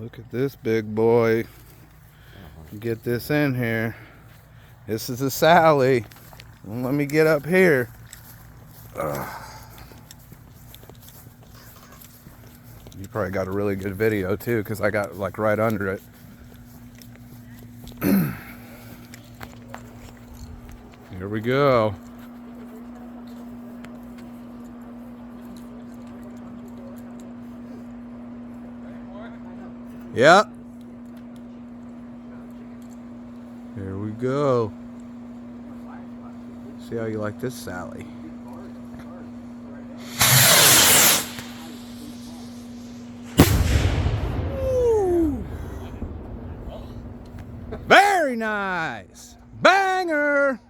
Look at this big boy. Get this in here. This is a Sally. Let me get up here. You probably got a really good video too, because I got like right under it. Here we go. Yep. Here we go. See how you like this, Sally. Woo! Very nice. Banger.